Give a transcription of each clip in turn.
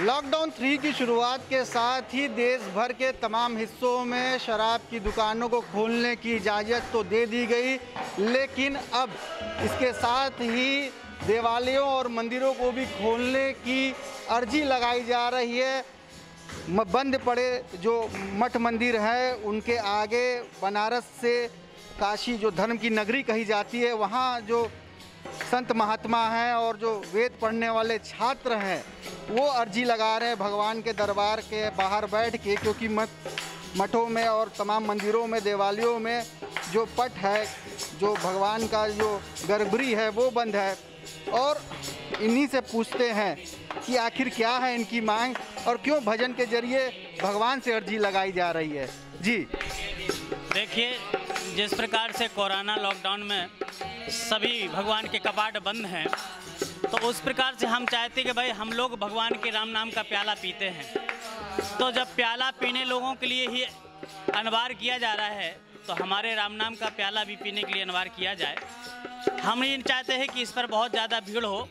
Lockdown 3 की शुरुआत के साथ ही देश भर के तमाम हिस्सों में शराब की दुकानों को खोलने की इजाज़त तो दे दी गई, लेकिन अब इसके साथ ही देवालयों और मंदिरों को भी खोलने की अर्जी लगाई जा रही है। बंद पड़े जो मठ मंदिर है उनके आगे बनारस से काशी जो धर्म की नगरी कही जाती है, वहाँ जो संत महात्मा हैं और जो वेद पढ़ने वाले छात्र हैं वो अर्जी लगा रहे हैं भगवान के दरबार के बाहर बैठ के, क्योंकि मठों में और तमाम मंदिरों में देवालयों में जो पट है, जो भगवान का जो गर्भगृह है वो बंद है। और इन्हीं से पूछते हैं कि आखिर क्या है इनकी मांग और क्यों भजन के जरिए भगवान से अर्जी लगाई जा रही है। जी देखिए, जिस प्रकार से कोरोना लॉकडाउन में सभी भगवान के कपाट बंद हैं, तो उस प्रकार से हम चाहते हैं कि भाई हम लोग भगवान के राम नाम का प्याला पीते हैं, तो जब प्याला पीने लोगों के लिए ही अनिवार्य किया जा रहा है तो हमारे राम नाम का प्याला भी पीने के लिए अनिवार्य किया जाए। हम ये चाहते हैं कि इस पर बहुत ज़्यादा भीड़ हो,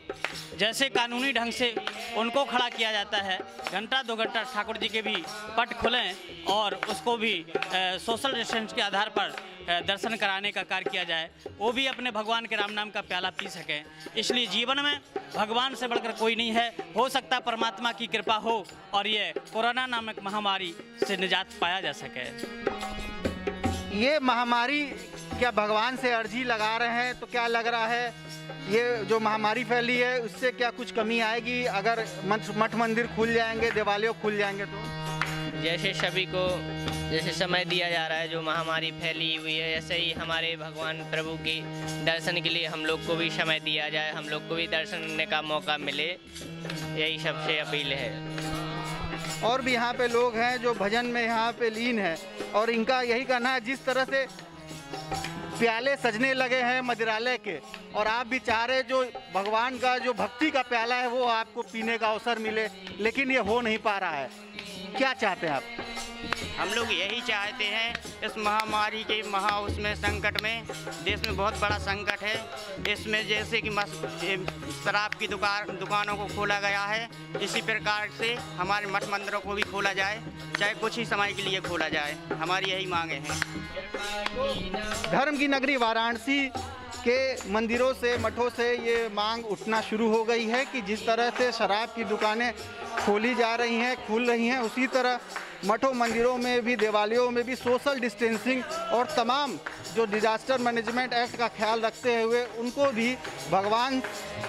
जैसे कानूनी ढंग से उनको खड़ा किया जाता है, घंटा 2 घंटा ठाकुर जी के भी पट खुलें और उसको भी सोशल डिस्टेंस के आधार पर दर्शन कराने का कार्य किया जाए, वो भी अपने भगवान के राम नाम का प्याला पी सकें। इसलिए जीवन में भगवान से बढ़कर कोई नहीं है। हो सकता है परमात्मा की कृपा हो और ये कोरोना नामक महामारी से निजात पाया जा सके। ये महामारी क्या भगवान से अर्जी लगा रहे हैं, तो क्या लग रहा है ये जो महामारी फैली है उससे क्या कुछ कमी आएगी अगर मठ मंदिर खुल जाएंगे, देवालय खुल जाएंगे तो? जैसे सभी को जैसे समय दिया जा रहा है, जो महामारी फैली हुई है, ऐसे ही हमारे भगवान प्रभु की दर्शन के लिए हम लोग को भी समय दिया जाए, हम लोग को भी दर्शन करने का मौका मिले, यही सबसे अपील है। और भी यहाँ पे लोग हैं जो भजन में यहाँ पे लीन है और इनका यही कहना है जिस तरह से प्याले सजने लगे हैं मदिरालय के और आप भी चाह रहे जो भगवान का जो भक्ति का प्याला है वो आपको पीने का अवसर मिले, लेकिन ये हो नहीं पा रहा है। क्या चाहते हैं आप? हम लोग यही चाहते हैं, इस महामारी के उसमें संकट में, देश में बहुत बड़ा संकट है, इसमें जैसे कि शराब की दुकानों को खोला गया है, इसी प्रकार से हमारे मठ मंदिरों को भी खोला जाए, चाहे कुछ ही समय के लिए खोला जाए। हमारी यही मांगे हैं। धर्म की नगरी वाराणसी के मंदिरों से, मठों से ये मांग उठना शुरू हो गई है कि जिस तरह से शराब की दुकानें खोली जा रही हैं, खुल रही हैं, उसी तरह मठों मंदिरों में भी, देवालयों में भी सोशल डिस्टेंसिंग और तमाम जो डिजास्टर मैनेजमेंट एक्ट का ख्याल रखते हुए उनको भी भगवान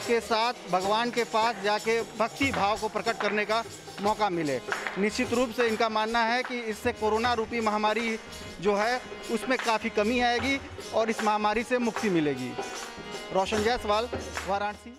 के साथ, भगवान के पास जाके भक्ति भाव को प्रकट करने का मौका मिले। निश्चित रूप से इनका मानना है कि इससे कोरोना रूपी महामारी जो है उसमें काफ़ी कमी आएगी और इस महामारी से मुक्ति मिलेगी। रोशन जायसवाल, वाराणसी।